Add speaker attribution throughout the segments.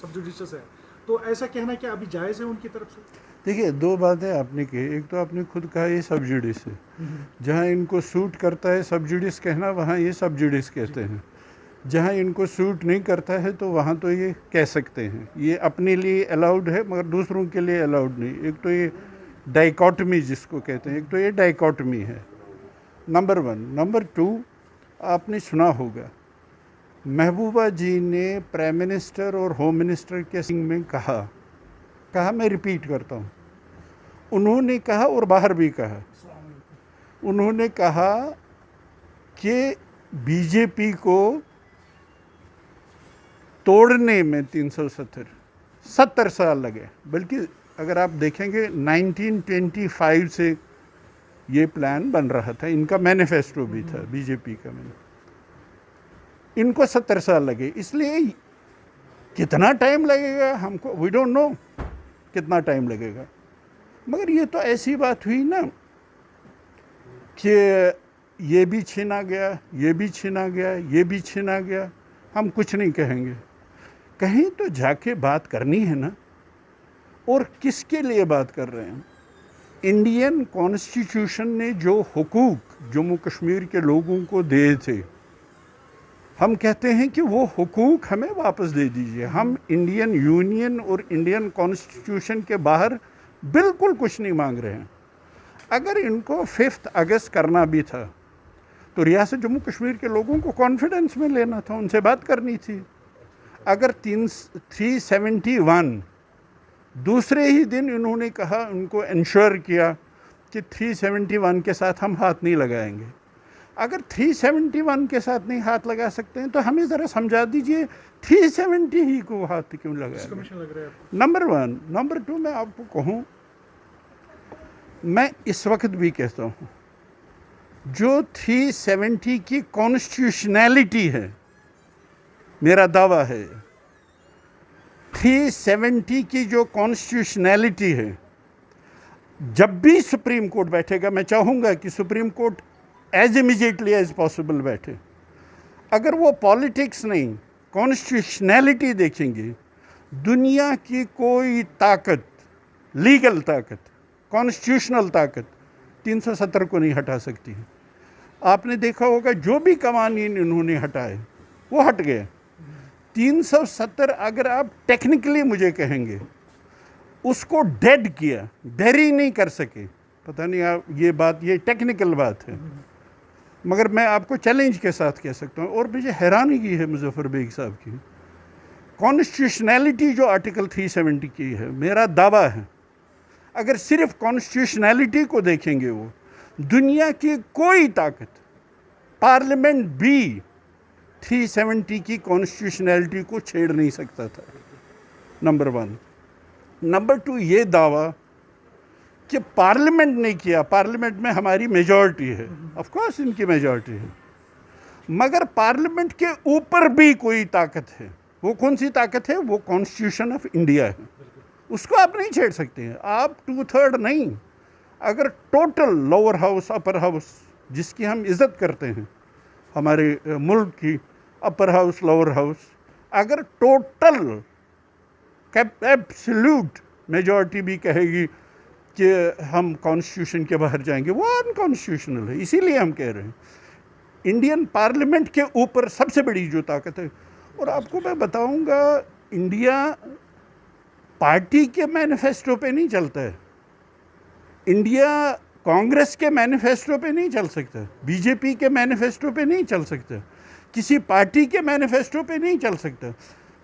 Speaker 1: सब जुडिशियस है, तो ऐसा कहना क्या अभी जायज़ है उनकी तरफ से?
Speaker 2: देखिए, दो बातें आपने की। एक तो आपने खुद कहा ये सब जुडिस है, जहाँ इनको सूट करता है सब जुडिस कहना, वहाँ ये सब जुडिस कहते हैं। जहाँ इनको सूट नहीं करता है तो वहाँ तो ये कह सकते हैं। ये अपने लिए अलाउड है मगर दूसरों के लिए अलाउड नहीं। एक तो ये डाइकोटमी जिसको कहते हैं, एक तो ये डाइकोटमी है, नंबर 1। नंबर 2, आपने सुना होगा महबूबा जी ने प्राइम मिनिस्टर और होम मिनिस्टर के सिंह में कहा, मैं रिपीट करता हूँ, उन्होंने कहा और बाहर भी कहा, उन्होंने कहा कि बीजेपी को तोड़ने में 70 साल लगे। बल्कि अगर आप देखेंगे 1925 से ये प्लान बन रहा था, इनका मैनिफेस्टो भी था बीजेपी का। इनको 70 साल लगे। इसलिए कितना टाइम लगेगा हमको, वी डोंट नो कितना टाइम लगेगा। मगर ये तो ऐसी बात हुई ना कि ये भी छीना गया, ये भी छीना गया, ये भी छीना गया, हम कुछ नहीं कहेंगे। कहीं तो जाके बात करनी है ना। और किसके लिए बात कर रहे हैं? इंडियन कॉन्स्टिट्यूशन ने जो हुकूक जम्मू कश्मीर के लोगों को दिए थे, हम कहते हैं कि वो हुकूक हमें वापस दे दीजिए। हम इंडियन यूनियन और इंडियन कॉन्स्टिट्यूशन के बाहर बिल्कुल कुछ नहीं मांग रहे हैं। अगर इनको 5 अगस्त करना भी था तो रियासत जम्मू कश्मीर के लोगों को कॉन्फिडेंस में लेना था, उनसे बात करनी थी। अगर 371 दूसरे ही दिन इन्होंने कहा, उनको इंश्योर किया कि 371 के साथ हम हाथ नहीं लगाएंगे। अगर 371 के साथ नहीं हाथ लगा सकते हैं तो हमें ज़रा समझा दीजिए 370 ही को हाथ क्यों लगाएंगे? नंबर 1। नंबर 2, मैं आपको कहूँ, मैं इस वक्त भी कहता हूँ, जो 370 की कॉन्स्टिट्यूशनैलिटी है, मेरा दावा है 370 की जो कॉन्स्टिट्यूशनैलिटी है, जब भी सुप्रीम कोर्ट बैठेगा, मैं चाहूँगा कि Supreme Court as immediately as possible बैठे। अगर वो पॉलिटिक्स नहीं कॉन्स्टिट्यूशनैलिटी देखेंगे, दुनिया की कोई ताकत, लीगल ताकत, कॉन्स्टिट्यूशनल ताकत 370 को नहीं हटा सकती है। आपने देखा होगा जो भी कवानीन इन्होंने हटाए वो हट गए। 370 अगर आप टेक्निकली मुझे कहेंगे उसको डेड किया, डेरी नहीं कर सके, पता नहीं आप ये टेक्निकल बात है, मगर मैं आपको चैलेंज के साथ कह सकता हूँ। और मुझे हैरानगी है मुजफ्फर बेग साहब की कॉन्स्टिट्यूशनैलिटी जो आर्टिकल 370 की है। मेरा दावा है अगर सिर्फ कॉन्स्टिट्यूशनैलिटी को देखेंगे, वो दुनिया की कोई ताकत, पार्लियामेंट भी 370 की कॉन्स्टिट्यूशनैलिटी को छेड़ नहीं सकता था, नंबर 1। नंबर 2, ये दावा कि पार्लियामेंट ने किया, पार्लियामेंट में हमारी मेजॉरिटी है, ऑफ कोर्स इनकी मेजॉरिटी है, मगर पार्लियामेंट के ऊपर भी कोई ताकत है। वो कौन सी ताकत है? वो कॉन्स्टिट्यूशन ऑफ इंडिया है, उसको आप नहीं छेड़ सकते हैं। आप 2/3 नहीं, अगर total lower house, upper house, जिसकी हम इज्जत करते हैं हमारे मुल्क की, अपर हाउस, लोअर हाउस, अगर टोटल एब्सोल्यूट मेजॉरिटी भी कहेगी कि हम कॉन्स्टिट्यूशन के बाहर जाएंगे, वो अनकॉन्स्टिट्यूशनल है। इसीलिए हम कह रहे हैं इंडियन पार्लियामेंट के ऊपर सबसे बड़ी जो ताकत है। और आपको मैं बताऊंगा, इंडिया पार्टी के मैनिफेस्टो पे नहीं चलता है, इंडिया कांग्रेस के मैनिफेस्टो पे नहीं चल सकता, बीजेपी के मैनिफेस्टो पे नहीं चल सकता, किसी पार्टी के मैनिफेस्टो पे नहीं चल सकता।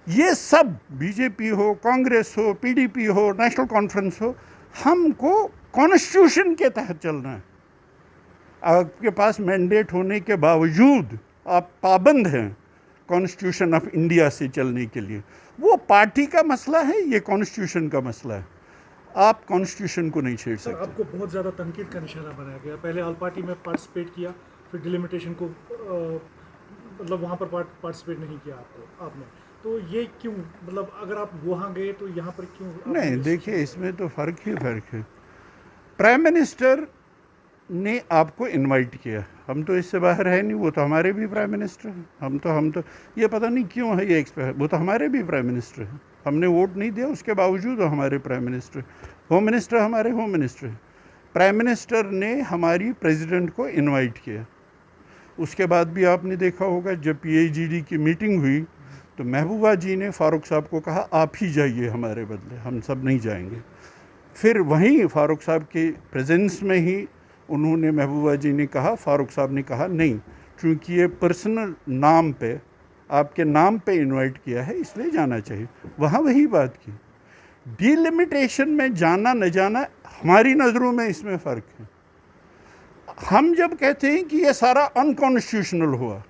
Speaker 2: ये सब बीजेपी हो, कांग्रेस हो, पीडीपी हो, नेशनल कॉन्फ्रेंस हो, हमको कॉन्स्टिट्यूशन के तहत चलना है। आपके पास मैंडेट होने के बावजूद आप पाबंद हैं कॉन्स्टिट्यूशन ऑफ इंडिया से चलने के लिए। वो पार्टी का मसला है, ये कॉन्स्टिट्यूशन का मसला है। आप कॉन्स्टिट्यूशन को नहीं छेड़ सकते।
Speaker 1: आपको बहुत ज़्यादा तनकीद का निशाना बनाया गया। पहले ऑल पार्टी में पार्टिसिपेट किया, फिर डिलिमिटेशन को मतलब वहाँ पर पार्टिसिपेट नहीं किया आपने, तो ये क्यों? मतलब अगर आप वहाँ गए तो यहाँ पर क्यों
Speaker 2: नहीं? देखिए, इसमें तो फ़र्क है। प्राइम मिनिस्टर ने आपको इनवाइट किया, हम तो इससे बाहर है नहीं, वो तो हमारे भी प्राइम मिनिस्टर हैं। हम तो ये पता नहीं क्यों है ये वो तो हमारे भी प्राइम मिनिस्टर हैं। हमने वोट नहीं दिया, उसके बावजूद हमारे प्राइम मिनिस्टर, होम मिनिस्टर हमारे होम मिनिस्टर, प्राइम मिनिस्टर ने हमारी प्रेसिडेंट को इनवाइट किया। उसके बाद भी आपने देखा होगा जब PIGD की मीटिंग हुई तो महबूबा जी ने फारूक साहब को कहा आप ही जाइए हमारे बदले, हम सब नहीं जाएंगे। फिर वहीं फारूक साहब के प्रेजेंस में ही उन्होंने, महबूबा जी ने कहा, फारूक साहब ने कहा नहीं, क्योंकि ये पर्सनल नाम पे, आपके नाम पे इनवाइट किया है इसलिए जाना चाहिए। वहाँ वही बात की। डिलिमिटेशन में जाना न जाना हमारी नज़रों में इसमें फ़र्क है। हम जब कहते हैं कि ये सारा अनकॉन्स्टिट्यूशनल हुआ,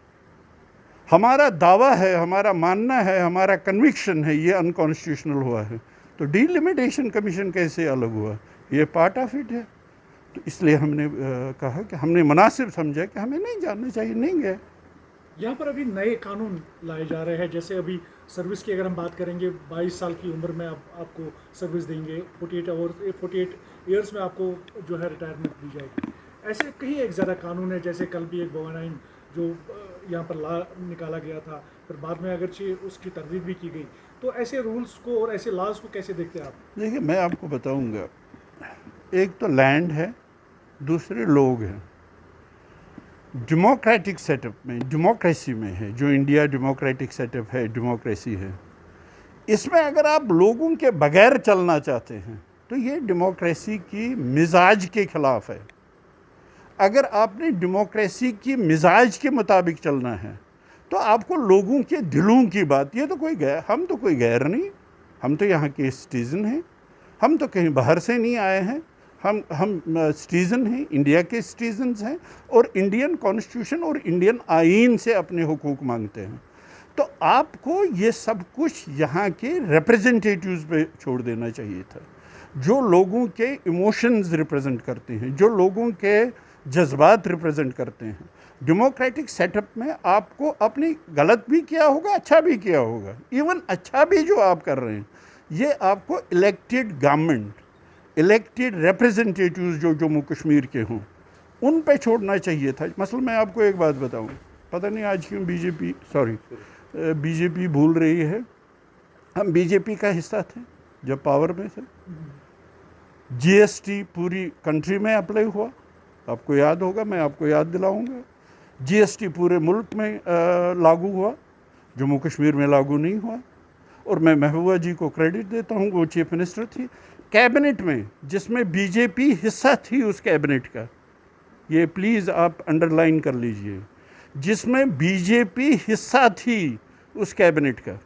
Speaker 2: हमारा दावा है, हमारा मानना है, हमारा कन्विक्शन है ये अनकॉन्स्टिट्यूशनल हुआ है, तो डिलिमिटेशन कमीशन कैसे अलग हुआ? ये पार्ट ऑफ इट है। तो इसलिए हमने कहा कि हमने मुनासिब समझा कि हमें नहीं जाना चाहिए, नहीं गए।
Speaker 1: यहाँ पर अभी नए कानून लाए जा रहे हैं, जैसे अभी सर्विस की अगर हम बात करेंगे, 22 साल की उम्र में आपको सर्विस देंगे, 48 ईयर्स में आपको जो है रिटायरमेंट दी जाएगी। ऐसे कई एक ज़्यादा कानून है, जैसे कल भी एक 1 जो यहाँ पर ला निकाला गया था, फिर बाद में अगरचे उसकी तरदीद भी की गई। तो ऐसे रूल्स को और ऐसे लॉज को कैसे देखते हैं आप?
Speaker 2: देखिए, मैं आपको बताऊंगा, एक तो लैंड है, दूसरे लोग हैं। डेमोक्रेटिक सेटअप में, डेमोक्रेसी में है, जो इंडिया डेमोक्रेटिक सेटअप है, डेमोक्रेसी है, इसमें अगर आप लोगों के बगैर चलना चाहते हैं तो ये डेमोक्रेसी की मिजाज के ख़िलाफ़ है। अगर आपने डेमोक्रेसी की मिजाज के मुताबिक चलना है तो आपको लोगों के दिलों की बात, ये तो कोई गैर, हम तो कोई गैर नहीं, हम तो यहाँ के सिटीज़न हैं, हम तो कहीं बाहर से नहीं आए हैं, हम सिटीज़न हैं, इंडिया के सिटीज़न्स हैं और इंडियन कॉन्स्टिट्यूशन और इंडियन आइन से अपने हुकूक मांगते हैं। तो आपको ये सब कुछ यहाँ के रिप्रेजेंटेटिव्स पे छोड़ देना चाहिए था, जो लोगों के इमोशंस रिप्रेजेंट करते हैं, जो लोगों के जज्बात रिप्रेजेंट करते हैं। डेमोक्रेटिक सेटअप में आपको अपनी गलत भी किया होगा, अच्छा भी किया होगा, इवन अच्छा भी जो आप कर रहे हैं, ये आपको इलेक्टेड गवर्नमेंट, इलेक्टेड रिप्रेजेंटेटिव्स जो जम्मू कश्मीर के हों, उन पे छोड़ना चाहिए था। मसलन मैं आपको एक बात बताऊं, पता नहीं आज क्यों बीजेपी भूल रही है, हम बीजेपी का हिस्सा थे जब पावर में थे। GST पूरी कंट्री में अप्लाई हुआ, आपको याद होगा, मैं आपको याद दिलाऊंगा। GST पूरे मुल्क में लागू हुआ, जम्मू कश्मीर में लागू नहीं हुआ। और मैं महबूबा जी को क्रेडिट देता हूँ, वो चीफ मिनिस्टर थी। कैबिनेट में जिसमें बीजेपी हिस्सा थी उस कैबिनेट का, ये प्लीज़ आप अंडरलाइन कर लीजिए, जिसमें बीजेपी हिस्सा थी उस कैबिनेट का,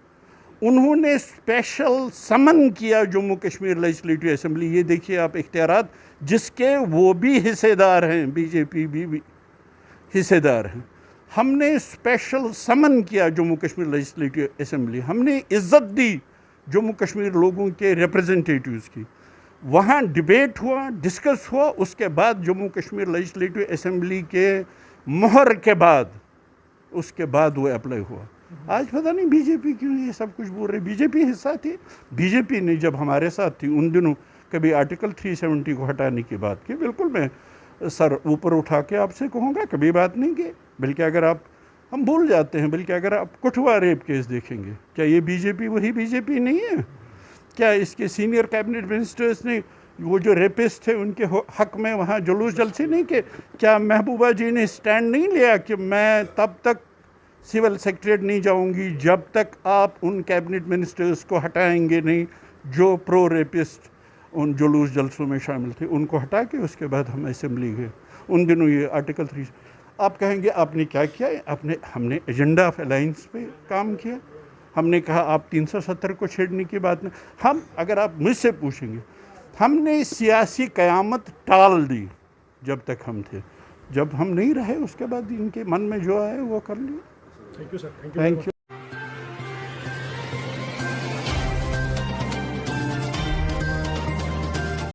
Speaker 2: उन्होंने स्पेशल समन किया जम्मू कश्मीर लेजिस्लेटिव असेंबली। ये देखिए आप इख्तियारात, जिसके वो भी हिस्सेदार हैं, बीजेपी भी हिस्सेदार हैं। हमने स्पेशल समन किया जम्मू कश्मीर लेजिस्लेटिव असेंबली, हमने इज़्ज़त दी जम्मू कश्मीर लोगों के रिप्रेजेंटेटिव्स की। वहाँ डिबेट हुआ, डिस्कस हुआ, उसके बाद जम्मू कश्मीर लेजिस्लेटिव असेंबली के मोहर के बाद, उसके बाद वो अप्लाई हुआ। आज पता नहीं बीजेपी क्यों ये सब कुछ बोल रही। बीजेपी हिस्सा थी, बीजेपी ने जब हमारे साथ थी उन दिनों कभी आर्टिकल 370 को हटाने की बात की, बिल्कुल मैं सर ऊपर उठा के आपसे कहूँगा, कभी बात नहीं की। बल्कि अगर आप, हम भूल जाते हैं, बल्कि अगर आप कठुआ रेप केस देखेंगे, क्या ये बीजेपी वही बीजेपी नहीं है? क्या इसके सीनियर कैबिनेट मिनिस्टर्स ने वो जो रेपिस्ट थे उनके हक में वहाँ जुलूस जलसे नहीं किए? क्या महबूबा जी ने स्टैंड नहीं लिया कि मैं तब तक सिविल सेक्रेटरीट नहीं जाऊंगी जब तक आप उन कैबिनेट मिनिस्टर्स को हटाएंगे नहीं जो प्रो रेपिस्ट उन जुलूस जलसों में शामिल थे? उनको हटा के उसके बाद हम असेंबली गए। उन दिनों ये आर्टिकल 3, आप कहेंगे आपने क्या किया? हमने एजेंडा ऑफ अलायंस पे काम किया। हमने कहा आप 370 को छेड़ने की बात नहीं। हम, अगर आप मुझसे पूछेंगे, हमने सियासी क़यामत टाल दी जब तक हम थे। जब हम नहीं रहे उसके बाद इनके मन में जो आए वो कर लिया।
Speaker 1: Thank you sir,
Speaker 2: thank you.